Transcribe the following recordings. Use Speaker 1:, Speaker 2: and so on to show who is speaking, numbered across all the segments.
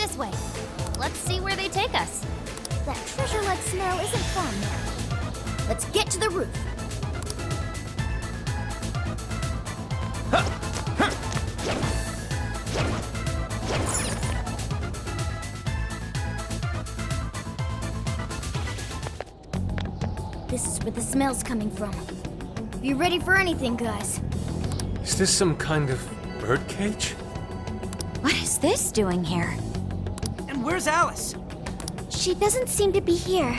Speaker 1: This way. Let's see where they take us.
Speaker 2: That treasure-like smell isn't fun now. Let's get to the roof. This is where the smell's coming from. Be ready for anything, guys.
Speaker 3: Is this some kind of bird cage?
Speaker 2: What is this doing here?
Speaker 4: And where's Alice?
Speaker 2: She doesn't seem to be here.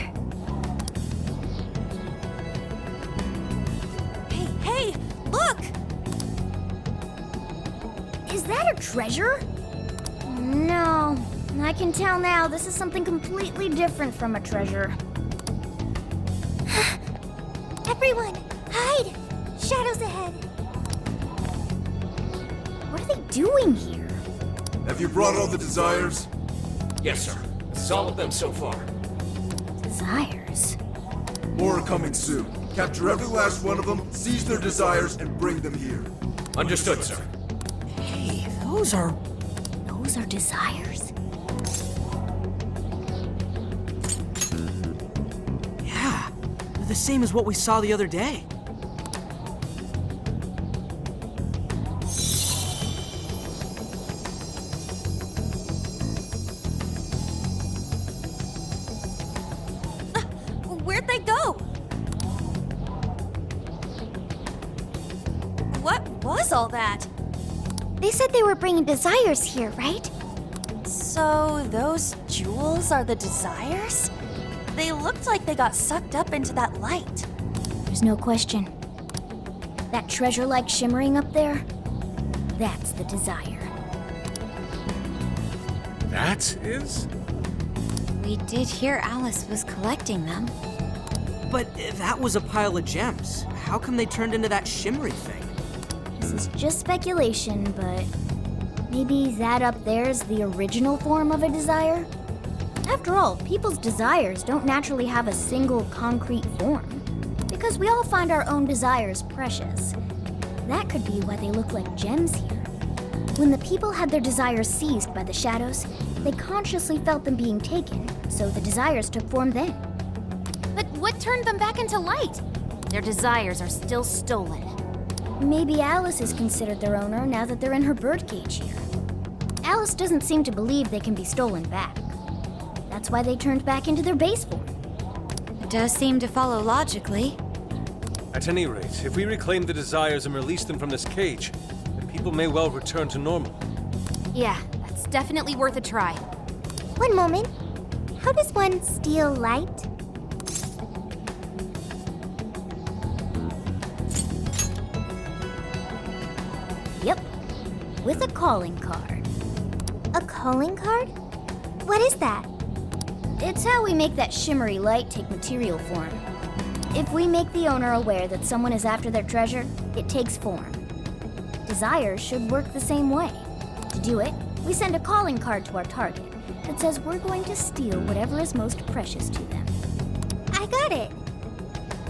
Speaker 1: Hey, look!
Speaker 2: Is that a treasure? No. I can tell now this is something completely different from a treasure. Everyone, hide! Shadows ahead. What are they doing here?
Speaker 5: Have you brought all the desires?
Speaker 6: Yes, sir. This is all of them so far.
Speaker 2: Desires?
Speaker 5: More are coming soon. Capture every last one of them, seize their desires, and bring them here.
Speaker 6: Understood, sir.
Speaker 4: Hey, those are...
Speaker 2: Those are desires.
Speaker 4: Yeah, they're the same as what we saw the other day.
Speaker 1: Where'd they go? What was all that?
Speaker 2: They said they were bringing desires here, right?
Speaker 1: So those jewels are the desires? They looked like they got sucked up into that light.
Speaker 2: There's no question. That treasure-like shimmering up there, that's the desire.
Speaker 3: That is?
Speaker 7: We did hear Alice was collecting them.
Speaker 4: But that was a pile of gems. How come they turned into that shimmery thing?
Speaker 2: This is just speculation, but maybe that up there's the original form of a desire? After all, people's desires don't naturally have a single concrete form, because we all find our own desires precious. That could be why they look like gems here. When the people had their desires seized by the shadows, they consciously felt them being taken, so the desires took form then.
Speaker 1: But what turned them back into light? Their desires are still stolen.
Speaker 2: Maybe Alice is considered their owner now that they're in her birdcage here. Alice doesn't seem to believe they can be stolen back. That's why they turned back into their base form.
Speaker 7: It does seem to follow logically.
Speaker 3: At any rate, if we reclaim the desires and release them from this cage, then people may well return to normal.
Speaker 1: Yeah, that's definitely worth a try.
Speaker 2: One moment. How does one steal light? Yep, with a calling card. A calling card? What is that? It's how we make that shimmery light take material form. If we make the owner aware that someone is after their treasure, it takes form. Desires should work the same way. To do it, we send a calling card to our target that says we're going to steal whatever is most precious to them. I got it.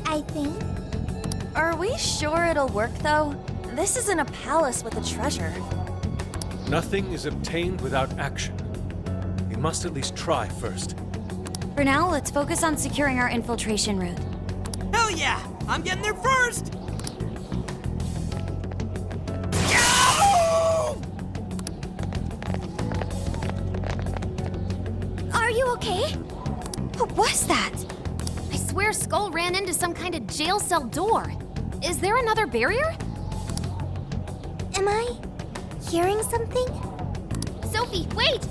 Speaker 2: I think.
Speaker 1: Are we sure it'll work, though? This isn't a palace with a treasure.
Speaker 3: Nothing is obtained without action. We must at least try first.
Speaker 7: For now, let's focus on securing our infiltration route.
Speaker 4: Hell yeah! I'm getting there first!
Speaker 2: Are you okay?
Speaker 1: What was that? I swear Skull ran into some kind of jail cell door. Is there another barrier?
Speaker 2: Am I hearing something?
Speaker 1: Sophie, wait!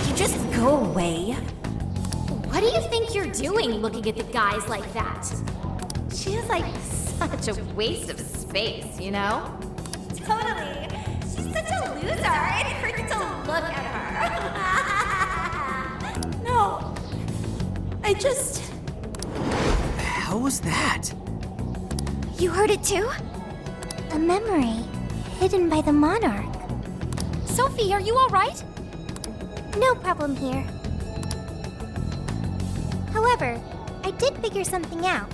Speaker 7: You just go away.
Speaker 1: What do you think you're doing looking at the guys like that? She's like such a waste of space, you know?
Speaker 2: Totally. She's such a loser. It hurts to look at her.
Speaker 1: No. I just...
Speaker 4: The hell was that?
Speaker 2: You heard it too? A memory hidden by the monarch.
Speaker 1: Sophie, are you all right?
Speaker 2: No problem here. However, I did figure something out.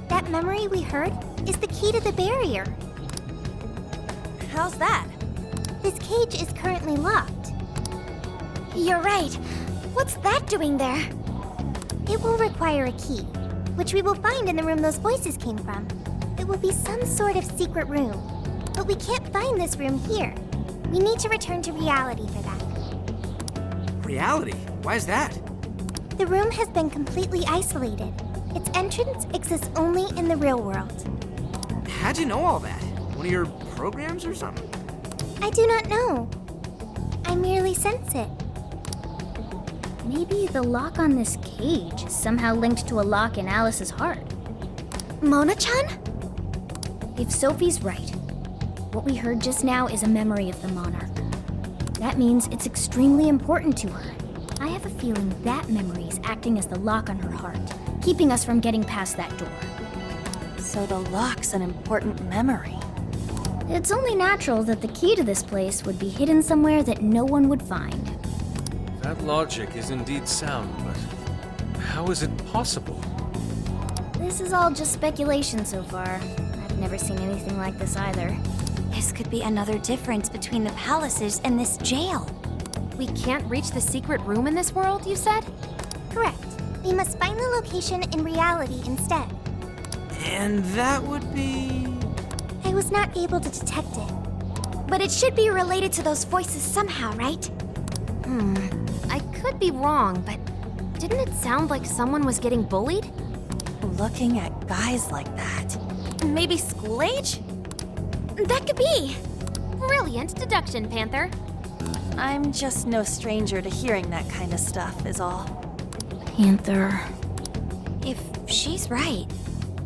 Speaker 2: That memory we heard is the key to the barrier.
Speaker 1: How's that?
Speaker 2: This cage is currently locked. You're right. What's that doing there? It will require a key, which we will find in the room those voices came from. It will be some sort of secret room. But we can't find this room here. We need to return to reality for that.
Speaker 4: Reality? Why is that?
Speaker 2: The room has been completely isolated. Its entrance exists only in the real world.
Speaker 4: How'd you know all that? One of your programs or something?
Speaker 2: I do not know. I merely sense it. Maybe the lock on this cage is somehow linked to a lock in Alice's heart. Mona-chan? If Sophie's right, what we heard just now is a memory of the monarch. That means it's extremely important to her. I have a feeling that memory is acting as the lock on her heart, keeping us from getting past that door.
Speaker 7: So the lock's an important memory.
Speaker 2: It's only natural that the key to this place would be hidden somewhere that no one would find.
Speaker 3: That logic is indeed sound, but how is it possible?
Speaker 2: This is all just speculation so far. I've never seen anything like this either.
Speaker 7: This could be another difference between the palaces and this jail.
Speaker 1: We can't reach the secret room in this world, you said?
Speaker 2: Correct. We must find the location in reality instead.
Speaker 4: And that would be...
Speaker 2: I was not able to detect it.
Speaker 7: But it should be related to those voices somehow, right?
Speaker 1: I could be wrong, but didn't it sound like someone was getting bullied?
Speaker 7: Looking at guys like that.
Speaker 1: Maybe school age? That could be. Brilliant deduction, Panther.
Speaker 7: I'm just no stranger to hearing that kind of stuff, is all.
Speaker 2: Panther.
Speaker 7: If she's right,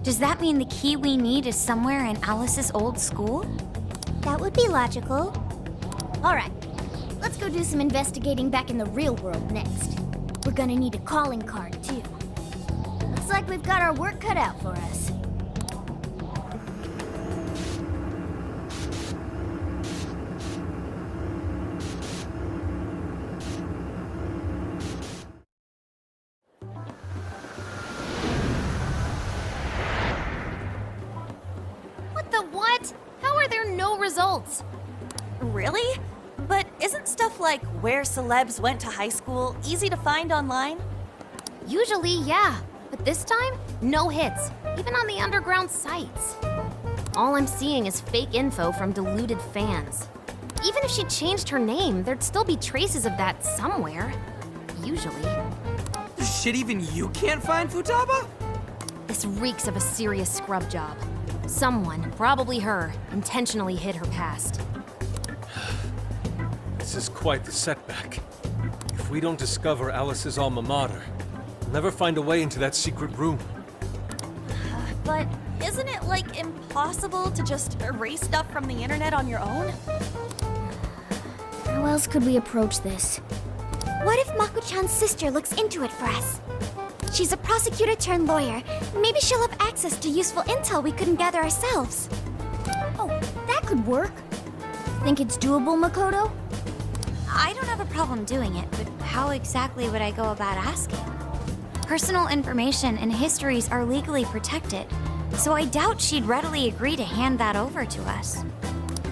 Speaker 7: does that mean the key we need is somewhere in Alice's old school?
Speaker 2: That would be logical. Alright, let's go do some investigating back in the real world next. We're gonna need a calling card, too. Looks like we've got our work cut out for us.
Speaker 1: What the what? How are there no results?
Speaker 8: Really? But isn't stuff like where celebs went to high school easy to find online?
Speaker 1: Usually, yeah. But this time, no hits, even on the underground sites. All I'm seeing is fake info from deluded fans. Even if she changed her name, there'd still be traces of that somewhere. Usually.
Speaker 4: Shit, even you can't find Futaba?
Speaker 1: This reeks of a serious scrub job. Someone, probably her, intentionally hid her past.
Speaker 3: This is quite the setback. If we don't discover Alice's alma mater, we'll never find a way into that secret room.
Speaker 8: But isn't it, like, impossible to just erase stuff from the internet on your own?
Speaker 2: How else could we approach this? What if Mako-chan's sister looks into it for us? She's a prosecutor turned lawyer. Maybe she'll have access to useful intel we couldn't gather ourselves. Oh, that could work. Think it's doable, Makoto?
Speaker 7: I don't have a problem doing it, but how exactly would I go about asking? Personal information and histories are legally protected, so I doubt she'd readily agree to hand that over to us.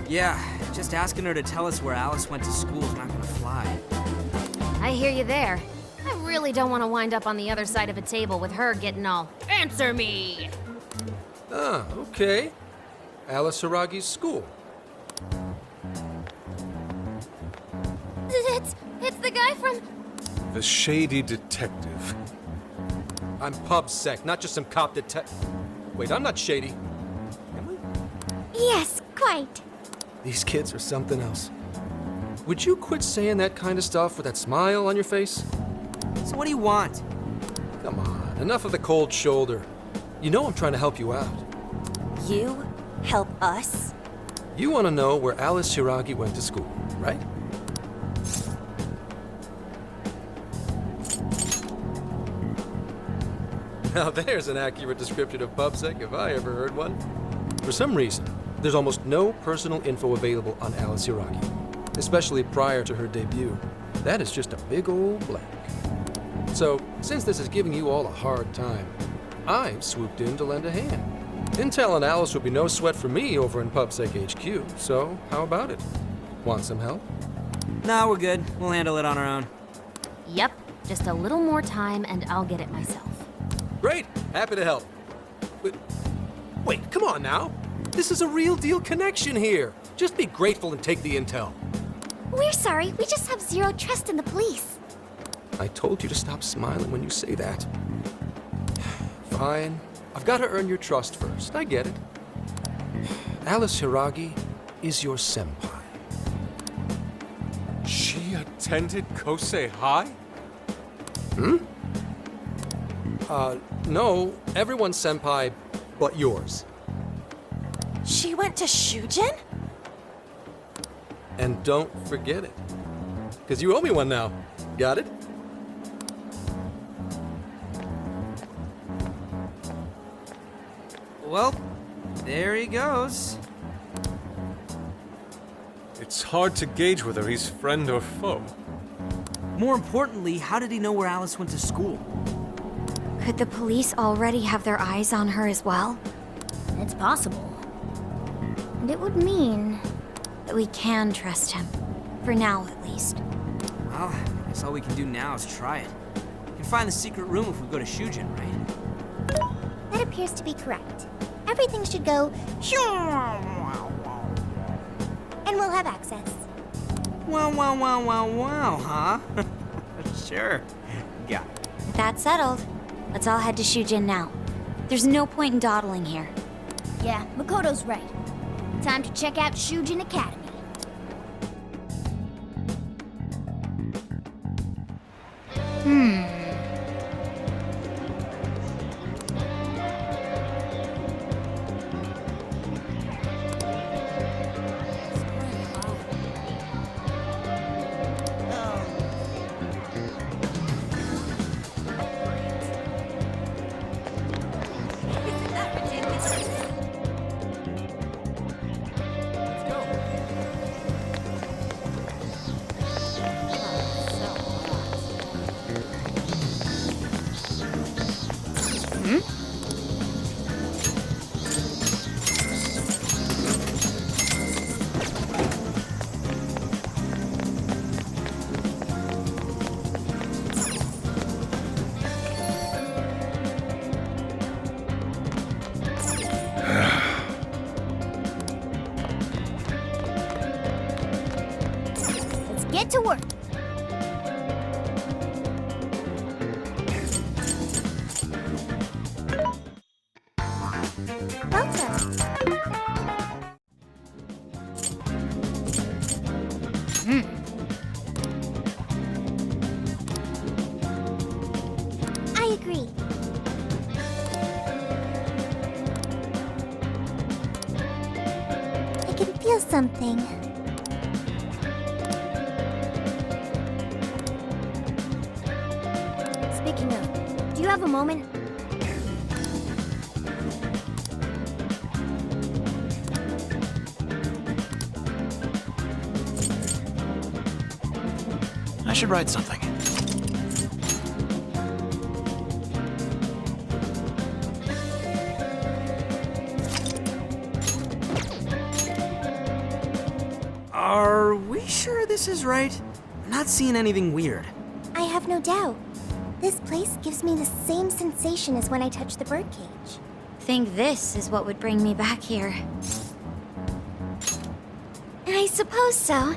Speaker 4: Yeah, just asking her to tell us where Alice went to school is not gonna fly.
Speaker 1: I hear you there. I really don't want to wind up on the other side of a table with her getting all, "Answer me!"
Speaker 9: Ah, okay. Alice Hiragi's school.
Speaker 1: It's the guy from...
Speaker 3: The shady detective.
Speaker 9: I'm PubSec, not just some cop detective. Wait, I'm not shady. Am I?
Speaker 2: Yes, quite.
Speaker 9: These kids are something else. Would you quit saying that kind of stuff with that smile on your face?
Speaker 4: So what do you want?
Speaker 9: Come on, enough of the cold shoulder. You know I'm trying to help you out.
Speaker 8: You help us?
Speaker 9: You want to know where Alice Hiragi went to school, right? Now there's an accurate description of PubSec if I ever heard one. For some reason, there's almost no personal info available on Alice Hiragi, especially prior to her debut. That is just a big old blank. So, since this is giving you all a hard time, I've swooped in to lend a hand. Intel and Alice would be no sweat for me over in PubSec HQ, so how about it? Want some help?
Speaker 4: Nah, we're good. We'll handle it on our own.
Speaker 1: Yep, just a little more time and I'll get it myself.
Speaker 9: Great! Happy to help. But, wait, come on now. This is a real deal connection here. Just be grateful and take the intel.
Speaker 2: We're sorry, we just have zero trust in the police.
Speaker 9: I told you to stop smiling when you say that. Fine. I've got to earn your trust first. I get it. Alice Hiragi is your senpai.
Speaker 3: She attended Kosei High?
Speaker 9: No, everyone's senpai but yours.
Speaker 8: She went to Shujin?
Speaker 9: And don't forget it. Because you owe me one now. Got it?
Speaker 4: Well, there he goes.
Speaker 3: It's hard to gauge whether he's friend or foe.
Speaker 4: More importantly, how did he know where Alice went to school?
Speaker 7: Could the police already have their eyes on her as well?
Speaker 2: It's possible. And it would mean...
Speaker 7: That we can trust him. For now, at least.
Speaker 4: Well, I guess all we can do now is try it. We can find the secret room if we go to Shujin, right?
Speaker 2: That appears to be correct. Everything should go... And we'll have access.
Speaker 4: Wow, huh? Sure. Got it.
Speaker 7: With that settled, let's all head to Shujin now. There's no point in dawdling here.
Speaker 2: Yeah, Makoto's right. Time to check out Shujin Academy. Get to work. Welcome. I agree. I can feel something. Speaking of, do you have a moment?
Speaker 6: I should write something.
Speaker 4: Are we sure this is right? I'm not seeing anything weird.
Speaker 2: I have no doubt. This place gives me the same sensation as when I touched the birdcage.
Speaker 7: Think this is what would bring me back here.
Speaker 2: I suppose so,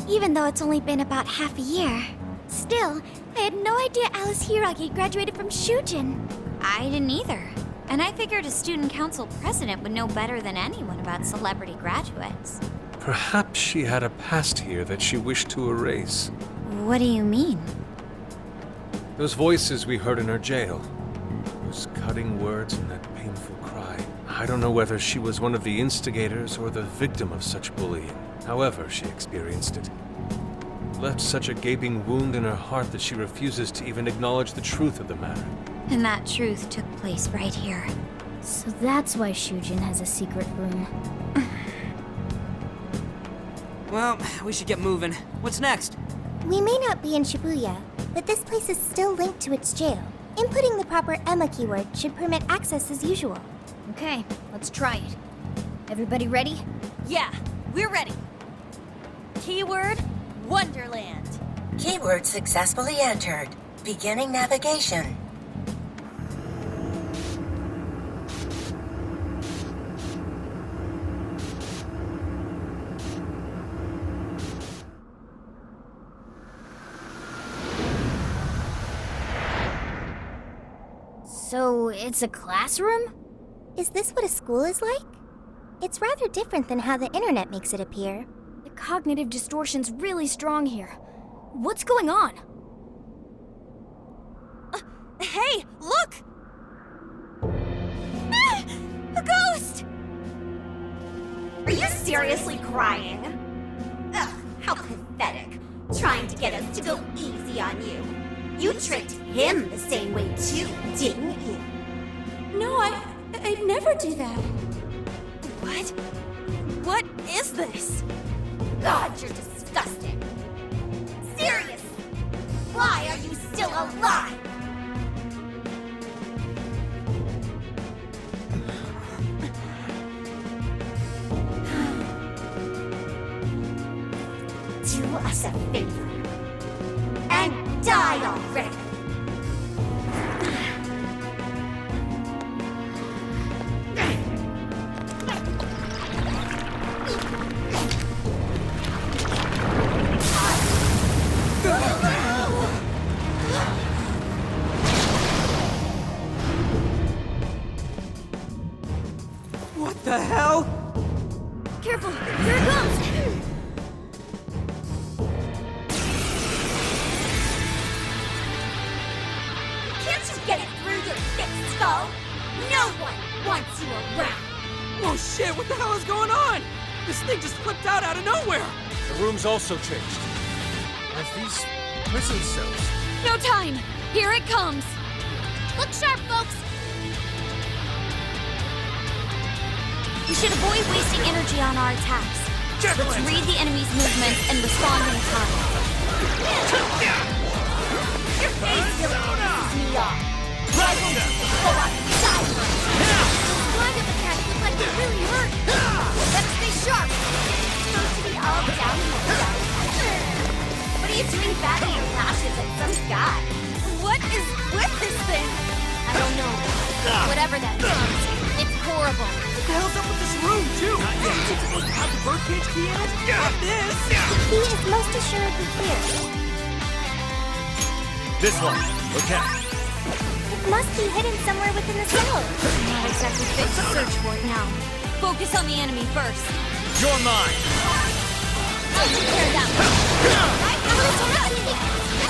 Speaker 2: even though it's only been about half a year. Still, I had no idea Alice Hiragi graduated from Shujin.
Speaker 7: I didn't either. And I figured a student council president would know better than anyone about celebrity graduates.
Speaker 3: Perhaps she had a past here that she wished to erase.
Speaker 7: What do you mean?
Speaker 3: Those voices we heard in her jail. Those cutting words and that painful cry. I don't know whether she was one of the instigators or the victim of such bullying. However she experienced it. Left such a gaping wound in her heart that she refuses to even acknowledge the truth of the matter.
Speaker 7: And that truth took place right here.
Speaker 2: So that's why Shujin has a secret room.
Speaker 4: Well, we should get moving. What's next?
Speaker 2: We may not be in Shibuya, but this place is still linked to its jail. Inputting the proper Emma keyword should permit access as usual. Okay, let's try it. Everybody ready?
Speaker 8: Yeah, we're ready. Keyword, Wonderland.
Speaker 10: Keyword successfully entered. Beginning navigation.
Speaker 2: So, it's a classroom? Is this what a school is like? It's rather different than how the internet makes it appear.
Speaker 11: The cognitive distortion's really strong here. What's going on?
Speaker 8: Hey, look! Ah, a ghost!
Speaker 12: Are you seriously crying? Ugh, how pathetic. Trying to get us to go easy on you. You tricked him the same way too, didn't you?
Speaker 11: No, I'd never do that.
Speaker 8: What? What is this?
Speaker 12: God, you're disgusting. Serious. Why are you still alive? Do us a favor and die already.
Speaker 4: What the hell?
Speaker 11: Careful, here it comes!
Speaker 12: Can't you get it through your thick skull? No one wants you around.
Speaker 4: Oh shit, what the hell is going on? This thing just flipped out of nowhere!
Speaker 3: The room's also changed. Like these prison cells.
Speaker 11: No time! Here it comes!
Speaker 1: Look sharp, folks!
Speaker 7: We should avoid wasting energy on our attacks. Let's read the enemy's movements and respond in time.
Speaker 12: Your face really pisses me off. Why won't you just go out and die for it?
Speaker 1: Those kind of attacks look like they really hurt. Better stay sharp.
Speaker 12: It's supposed to be all down in the dumps. What are you doing batting your lashes at some guy?
Speaker 8: What is with this thing?
Speaker 1: I don't know. Whatever that means, it's horrible.
Speaker 4: What the hell's up with this room, too? Have the birdcage key in it? Not this!
Speaker 2: He is most assuredly here.
Speaker 6: This one. Okay.
Speaker 2: It must be hidden somewhere within the cell.
Speaker 7: Not exactly fit to search for it now.
Speaker 11: Focus on the enemy first.
Speaker 6: You're mine.
Speaker 1: I'll take care of that one. Right, now let's run.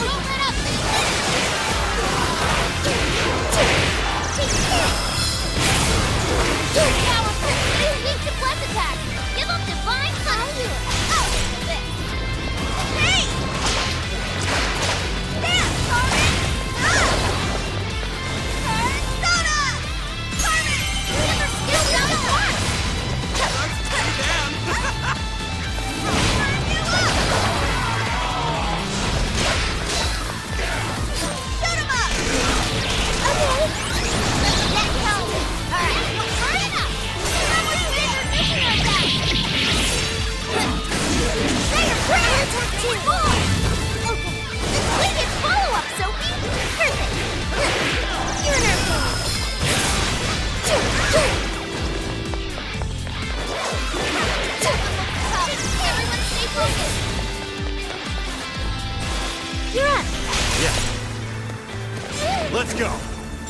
Speaker 1: Don't let up. Too powerful. You weak to bless attacks. Give up divine fire. I'll handle this.
Speaker 8: Hey! Damn, Carmen! Persona! Carmen!
Speaker 1: Never skill down the heart.
Speaker 4: Damn!
Speaker 8: Turn you up! Shoot him up!
Speaker 1: Let go. All right, hurry it up. Remember you did your mission like that. Fire attack 2. Okay, completed follow-up, Sophie. Perfect. You're in our game. Everyone stay focused. You're up.
Speaker 6: Yeah. Let's go.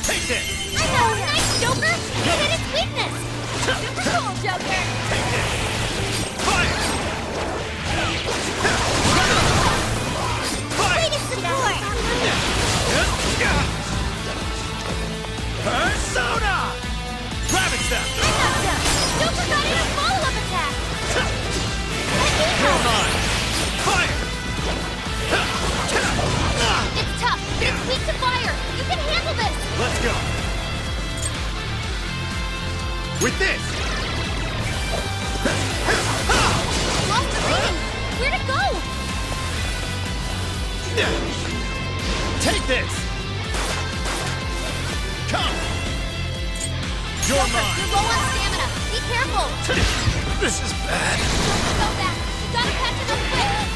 Speaker 6: Take this.
Speaker 1: I know, nice, Joker. You hit its weakness.
Speaker 8: Super cool, Joker!
Speaker 6: Fire!
Speaker 1: Greatest support.
Speaker 6: Persona! Ravage them!
Speaker 1: I'm not done. Joker got in a follow-up attack. Let me
Speaker 6: You're
Speaker 1: help.
Speaker 6: mine! Fire!
Speaker 1: It's tough. It's weak to fire. You can handle this.
Speaker 6: Let's go. With this!
Speaker 1: Lost the reading. Where'd it go?
Speaker 6: Take this! Come! You're
Speaker 1: Joker,
Speaker 6: mine!
Speaker 1: you're low on stamina. Be careful.
Speaker 6: This is bad.
Speaker 1: Don't go back. You gotta catch it up quick.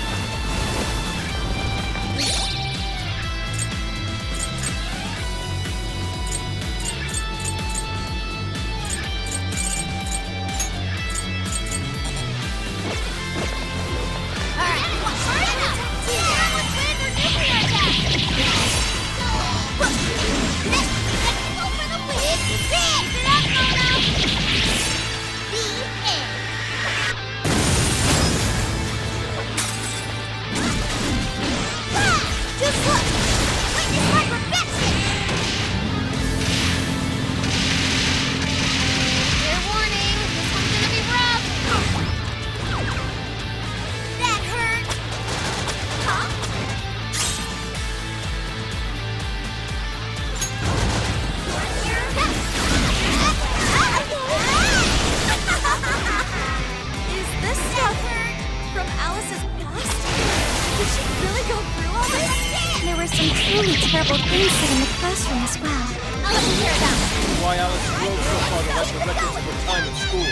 Speaker 2: truly terrible things said in the classroom as well.
Speaker 12: I'll let you hear about it.
Speaker 6: Why Alice drove so far to let the records of her time at school.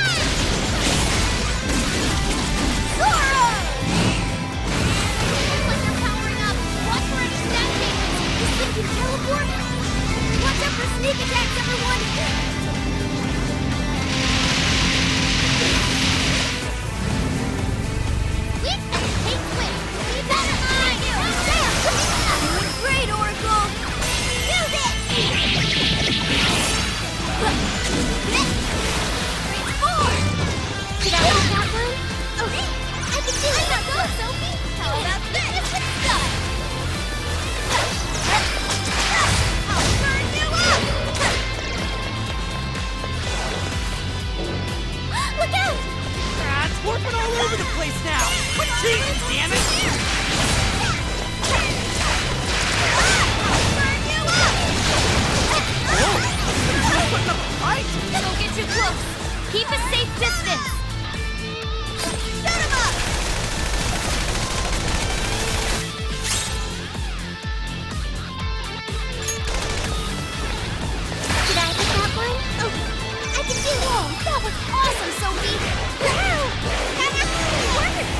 Speaker 12: Zoro!
Speaker 1: Looks like they're powering up. Watch for any stacking.
Speaker 11: This thing can teleport? Watch out for sneak attacks, everyone! Great, Oracle! Use it! Transform! Did I like that one? Okay, I can do it! Go, Sophie! How about this? Stuff! I'll burn you up! Look out!
Speaker 4: It's warping all over the place now! Quit cheating, damn it!
Speaker 1: Don't get too close. Keep a safe distance.
Speaker 11: Shut him up! Did I get that one? Oh, I can do it! That was awesome, Sophie! Wow! That actually worked!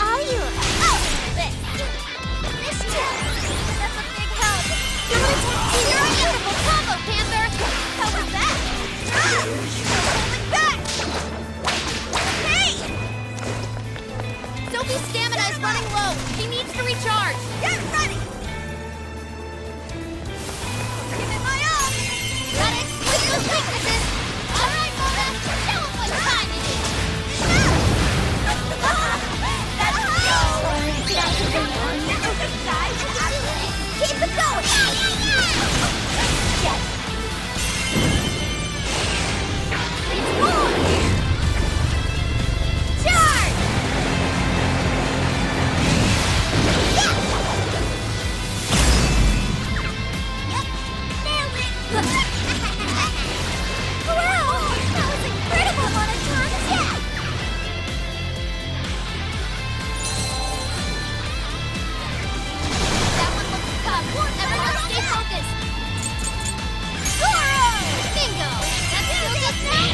Speaker 11: Are you? Oh, this too! That's a big help! You're a beautiful combo, Panther! How was that? Holding back! Hey!
Speaker 1: Sophie's stamina is running low. She needs to recharge.
Speaker 11: Get ready! Give it my all!
Speaker 1: Gotta exploit those weaknesses. All right, Mona. Show 'em what time it is.
Speaker 11: That's so... Did I do that one? Keep it going! Yes! Charge! Yep, nailed it! Wow, that was incredible, Monotone! Yeah!
Speaker 1: That one looks tough. Everyone stay focused.
Speaker 11: Zoro!
Speaker 1: Bingo. That feels good now.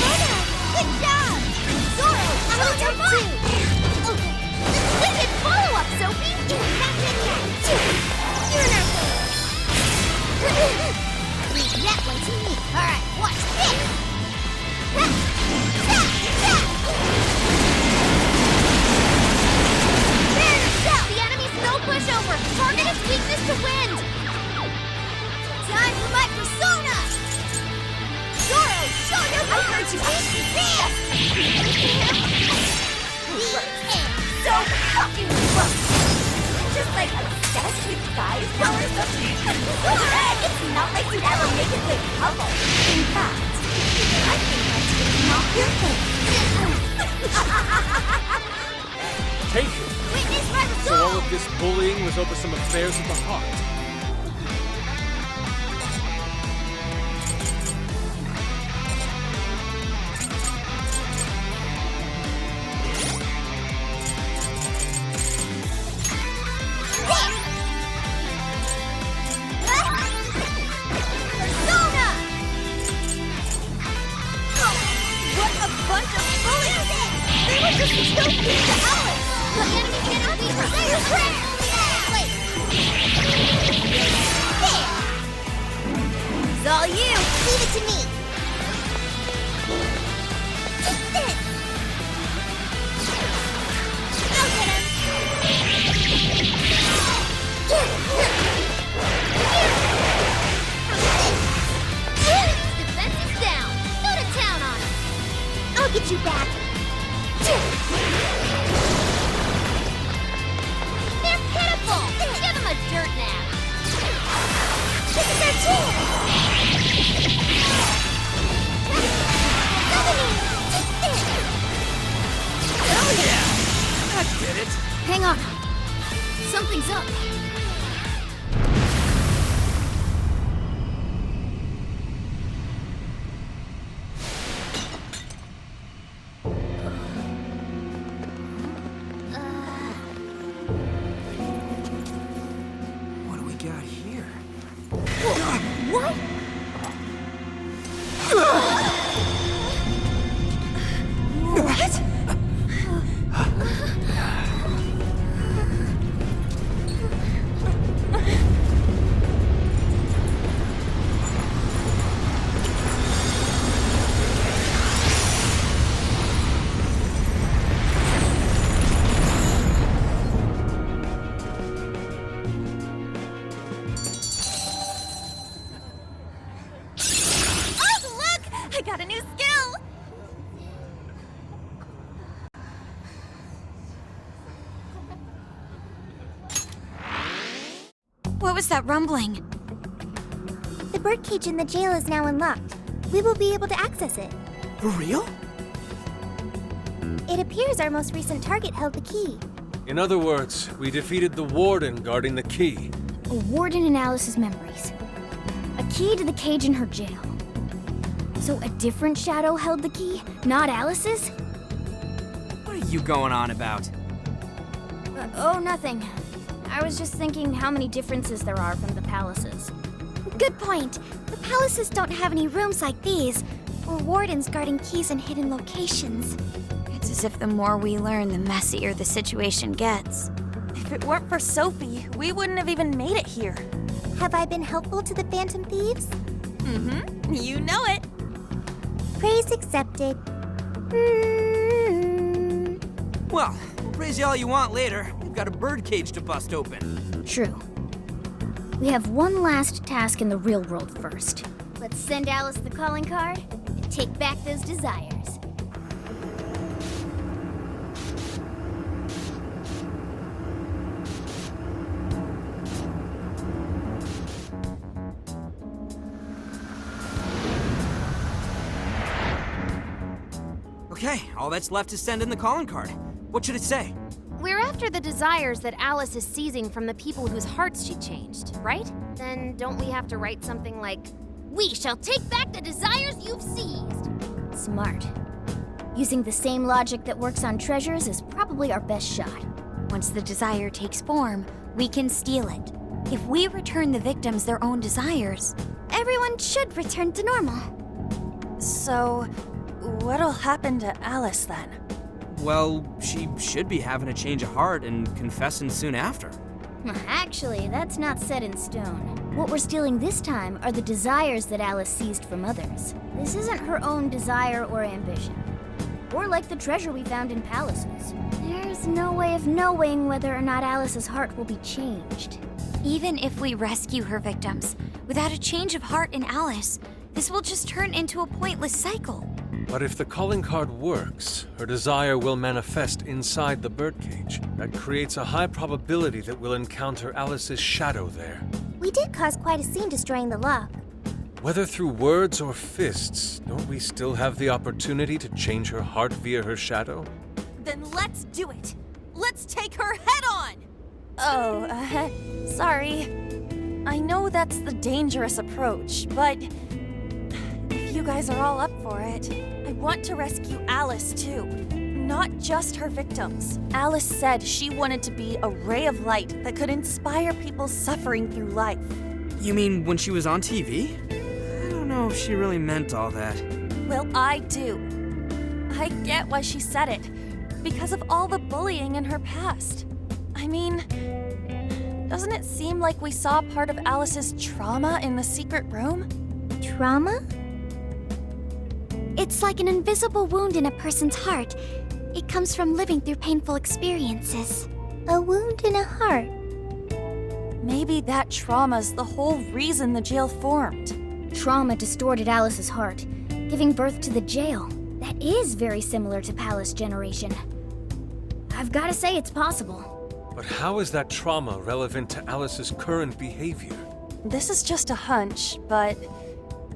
Speaker 11: Mona, good job! Zoro, hold your fire! Okay.
Speaker 1: Wicked follow-up, Sophie.
Speaker 11: You're not in yet! You're not leave that one to me. Alright, watch this!
Speaker 1: The enemy's no pushover. Target its weakness to wind.
Speaker 11: Time for my persona! Zoro, show your power! I heard you fast! So fucking close! Just like obsessed with guys now or something. It's not like you'd ever make a good couple. In fact, I think I'm taking off your face.
Speaker 3: Take it.
Speaker 11: Witness my
Speaker 3: So all
Speaker 11: resolve!
Speaker 3: of this bullying was over some affairs of the heart.
Speaker 11: Persona! Oh, what a bunch of bullies! They were just so mean to Alice!
Speaker 1: The enemy's getting weaker.
Speaker 11: Wait! There! It's all you! Leave it to me! Take this! I'll get him!
Speaker 1: Defense is down. Go to town on him.
Speaker 11: I'll get you back!
Speaker 1: They're pitiful. Give them a dirt nap.
Speaker 11: This is our chance!
Speaker 4: Hell yeah! That did it!
Speaker 11: Hang on. Something's up.
Speaker 7: was that rumbling?
Speaker 2: The birdcage in the jail is now unlocked. We will be able to access it.
Speaker 4: For real?
Speaker 2: It appears our most recent target held the key.
Speaker 3: In other words, we defeated the warden guarding the key.
Speaker 2: A warden in Alice's memories. A key to the cage in her jail. So a different shadow held the key, not Alice's?
Speaker 4: What are you going on about?
Speaker 2: Oh, nothing. I was just thinking how many differences there are from the palaces. Good point. The palaces don't have any rooms like these, or wardens guarding keys in hidden locations.
Speaker 7: It's as if the more we learn, the messier the situation gets.
Speaker 8: If it weren't for Sophie, we wouldn't have even made it here.
Speaker 2: Have I been helpful to the Phantom Thieves?
Speaker 8: Mm-hmm. You know it.
Speaker 2: Praise accepted.
Speaker 4: Well, we'll praise you all you want later. We've got a birdcage to bust open.
Speaker 2: True. We have one last task in the real world first. Let's send Alice the calling card and take back those desires.
Speaker 4: Okay, all that's left is send in the calling card. What should it say?
Speaker 1: We're after the desires that Alice is seizing from the people whose hearts she changed, right? Then don't we have to write something like, "We shall take back the desires you've seized"?
Speaker 2: Smart. Using the same logic that works on treasures is probably our best shot.
Speaker 7: Once the desire takes form, we can steal it. If we return the victims their own desires,
Speaker 2: Everyone should return to normal.
Speaker 8: So, what'll happen to Alice then?
Speaker 4: Well, she should be having a change of heart and confessing soon after.
Speaker 2: Actually, that's not set in stone. What we're stealing this time are the desires that Alice seized from others. This isn't her own desire or ambition. Or like the treasure we found in palaces. There's no way of knowing whether or not Alice's heart will be changed.
Speaker 7: even if we rescue her victims, without a change of heart in Alice, this will just turn into a pointless cycle.
Speaker 3: But if the calling card works, her desire will manifest inside the birdcage. That creates a high probability that we'll encounter Alice's shadow there.
Speaker 2: We did cause quite a scene destroying the lock.
Speaker 3: Whether through words or fists, don't we still have the opportunity to change her heart via her shadow?
Speaker 8: Then let's do it. Let's take her head on! Oh, sorry. I know that's the dangerous approach, but if you guys are all up for it, I want to rescue Alice too. Not just her victims. Alice said she wanted to be a ray of light that could inspire people suffering through life.
Speaker 4: You mean when she was on TV? I don't know if she really meant all that.
Speaker 8: Well, I do. I get why she said it. Because of all the bullying in her past. I mean, doesn't it seem like we saw part of Alice's trauma in the secret room?
Speaker 2: Trauma?
Speaker 11: It's like an invisible wound in a person's heart. It comes from living through painful experiences.
Speaker 2: A wound in a heart.
Speaker 8: Maybe that trauma's the whole reason the jail formed.
Speaker 2: Trauma distorted Alice's heart, giving birth to the jail. That is very similar to Palace Generation. I've got to say it's possible.
Speaker 3: But how is that trauma relevant to Alice's current behavior?
Speaker 8: This is just a hunch, but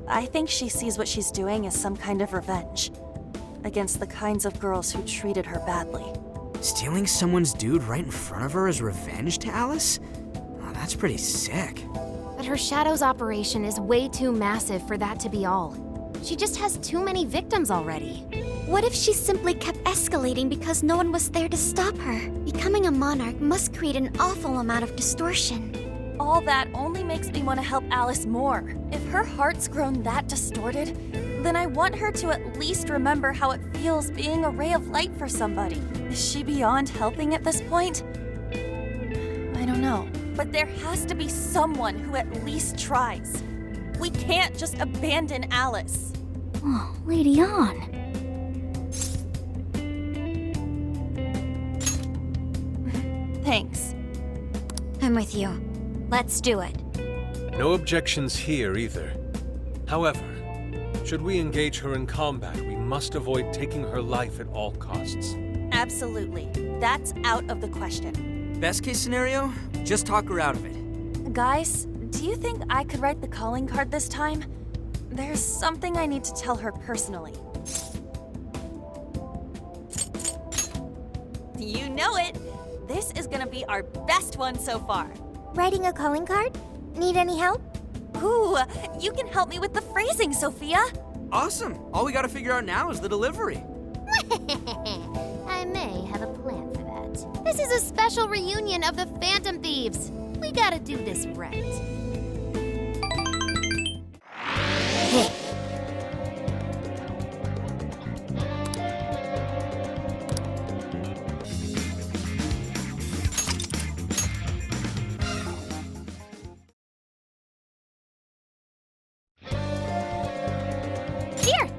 Speaker 8: I think she sees what she's doing as some kind of revenge against the kinds of girls who treated her badly.
Speaker 4: Stealing someone's dude right in front of her as revenge to Alice? Oh, that's pretty sick.
Speaker 1: But her Shadow's operation is way too massive for that to be all. She just has too many victims already.
Speaker 11: What if she simply kept escalating because no one was there to stop her? Becoming a monarch must create an awful amount of distortion.
Speaker 8: All that only makes me want to help Alice more. If her heart's grown that distorted, then I want her to at least remember how it feels being a ray of light for somebody. Is she beyond helping at this point? I don't know. But there has to be someone who at least tries. We can't just abandon Alice.
Speaker 2: Oh, Lady On.
Speaker 8: Thanks.
Speaker 7: I'm with you. Let's do it.
Speaker 3: No objections here either. However, should we engage her in combat, we must avoid taking her life at all costs.
Speaker 8: Absolutely. That's out of the question.
Speaker 4: Best case scenario, just talk her out of it.
Speaker 8: Guys, do you think I could write the calling card this time? There's something I need to tell her personally. You know it! This is gonna be our best one so far.
Speaker 2: Writing a calling card? Need any help?
Speaker 8: Ooh, you can help me with the phrasing, Sophia.
Speaker 4: Awesome. All we gotta figure out now is the delivery.
Speaker 1: I may have a plan for that. This is a special reunion of the Phantom Thieves. We gotta do this right. Here!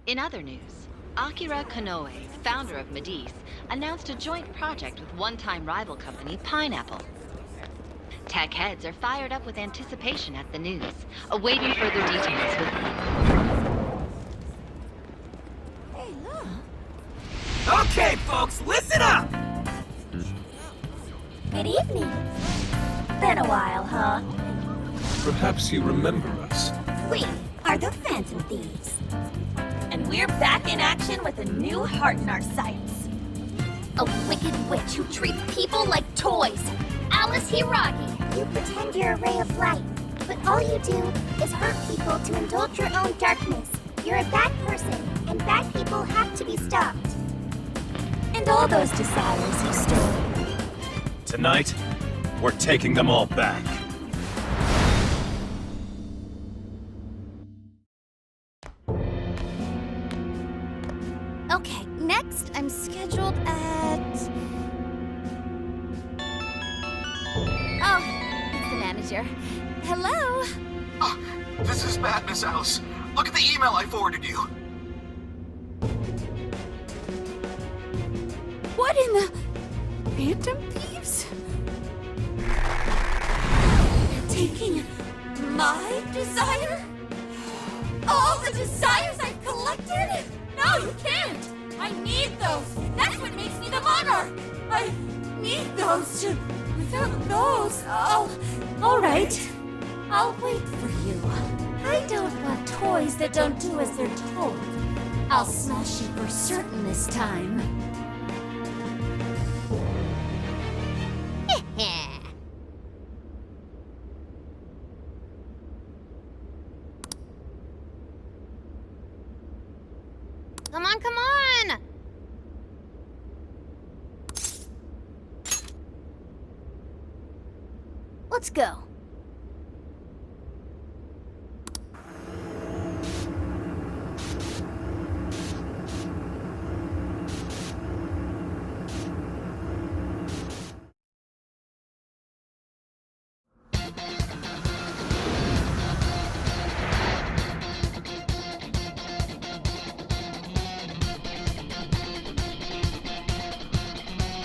Speaker 13: In other news, Akira Konoe, founder of Medice, announced a joint project with one-time rival company Pineapple. Tech heads are fired up with anticipation at the news, awaiting further details with
Speaker 12: Hey, look.
Speaker 4: Okay, folks, listen up!
Speaker 12: Good evening. Been a while, huh?
Speaker 3: Perhaps you remember us.
Speaker 12: We are the Phantom Thieves. And we're back in action with a new heart in our sights.
Speaker 1: A wicked witch who treats people like toys. Alice Hiragi.
Speaker 2: You pretend you're a ray of light, but all you do is hurt people to indulge your own darkness. You're a bad person, and bad people have to be stopped.
Speaker 12: And all those desires you stole.
Speaker 6: Tonight, we're taking them all back.
Speaker 1: Okay, next I'm scheduled at... Oh, it's the manager. Hello?
Speaker 14: Oh, this is bad, Miss Alice. Look at the email I forwarded you.
Speaker 1: What in the... Phantom Thieves?
Speaker 12: Taking my desire? All the desires I've collected? No, you can't! I need those! That's what makes me the monarch! I need those to... Without those, all right. I'll wait for you. I don't want toys that don't do as they're told. I'll smash you for certain this time.
Speaker 1: Come on, come on!
Speaker 2: Let's go.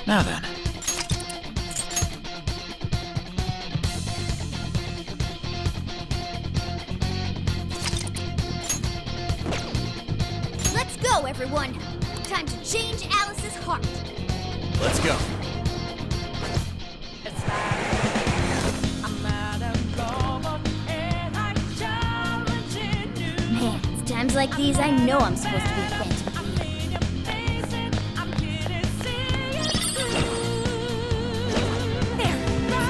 Speaker 6: Now then.
Speaker 2: Let's go, everyone. Time to change Alice's heart.
Speaker 6: Let's go.
Speaker 2: Man, it's times like these I know I'm supposed to be a Phantom Thief.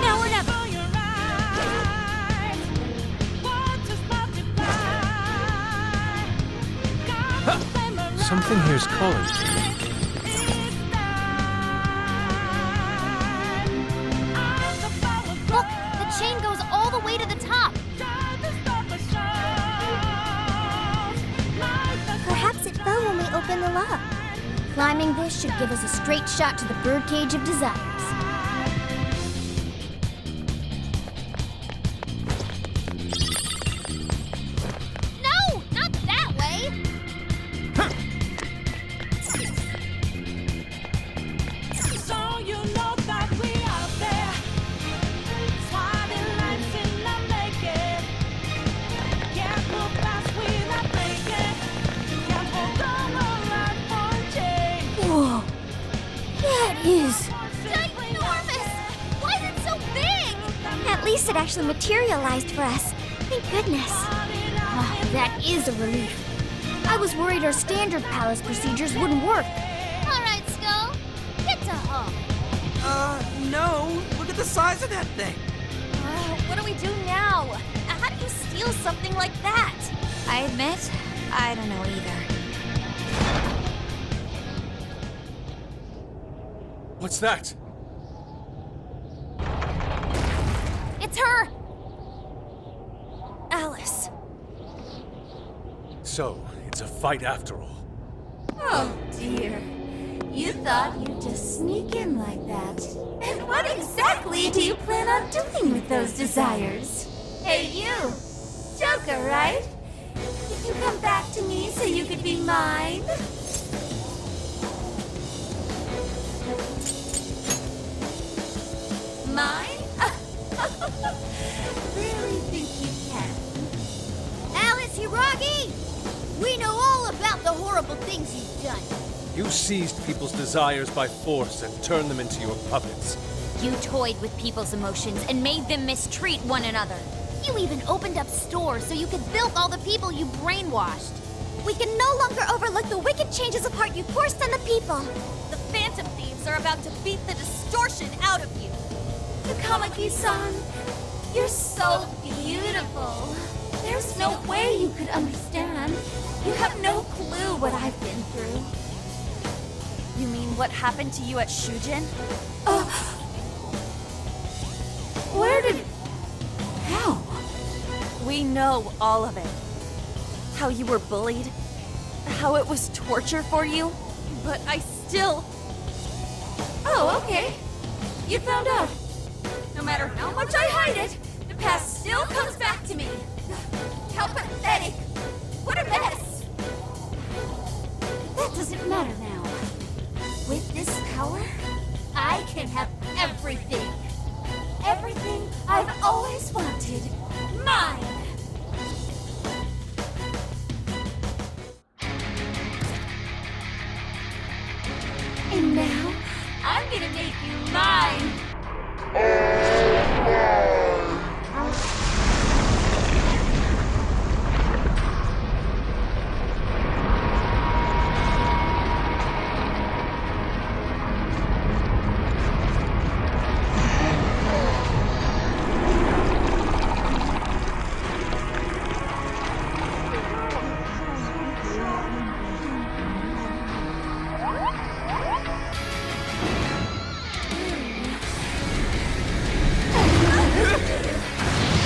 Speaker 12: Now or never!
Speaker 3: Something here's calling to me.
Speaker 1: Look, the chain goes all the way to the top.
Speaker 2: Perhaps it fell when we opened the lock. Climbing this should give us a straight shot to the birdcage of desires.
Speaker 1: No, not that way.
Speaker 11: Saw you
Speaker 2: it actually materialized for us. Thank goodness. Oh, that is a relief. I was worried our standard palace procedures wouldn't work.
Speaker 11: All right, Skull. Get to home.
Speaker 4: No. Look at the size of that thing.
Speaker 8: What do we do now? How do you steal something like that?
Speaker 7: I admit, I don't know either.
Speaker 3: What's that?
Speaker 1: It's her!
Speaker 8: Alice.
Speaker 3: So, it's a fight after all.
Speaker 12: Oh dear. You thought you'd just sneak in like that. And what exactly do you plan on doing with those desires? Hey you! Joker, right? Did you come back to me so you could be mine? Mine? Really think you can?
Speaker 11: Alice Hiragi! We know all about the horrible things you've done.
Speaker 3: You seized people's desires by force and turned them into your puppets.
Speaker 7: You toyed with people's emotions and made them mistreat one another.
Speaker 1: You even opened up stores so you could bilk all the people you brainwashed.
Speaker 11: We can no longer overlook the wicked changes of heart you forced on the people.
Speaker 8: The Phantom Thieves are about to beat the distortion out of you.
Speaker 12: Takamaki-san, you're so beautiful. There's no way you could understand. You have no clue what I've been through.
Speaker 8: You mean what happened to you at Shujin?
Speaker 12: Where did... How?
Speaker 8: We know all of it. How you were bullied, how it was torture for you, but I still...
Speaker 12: Oh, okay. You found out. No matter how much I hide it, the past still comes back to me. How pathetic. What a mess. That doesn't matter now. With this power, I can have everything. Everything I've always wanted. Mine! And now, I'm gonna make you mine!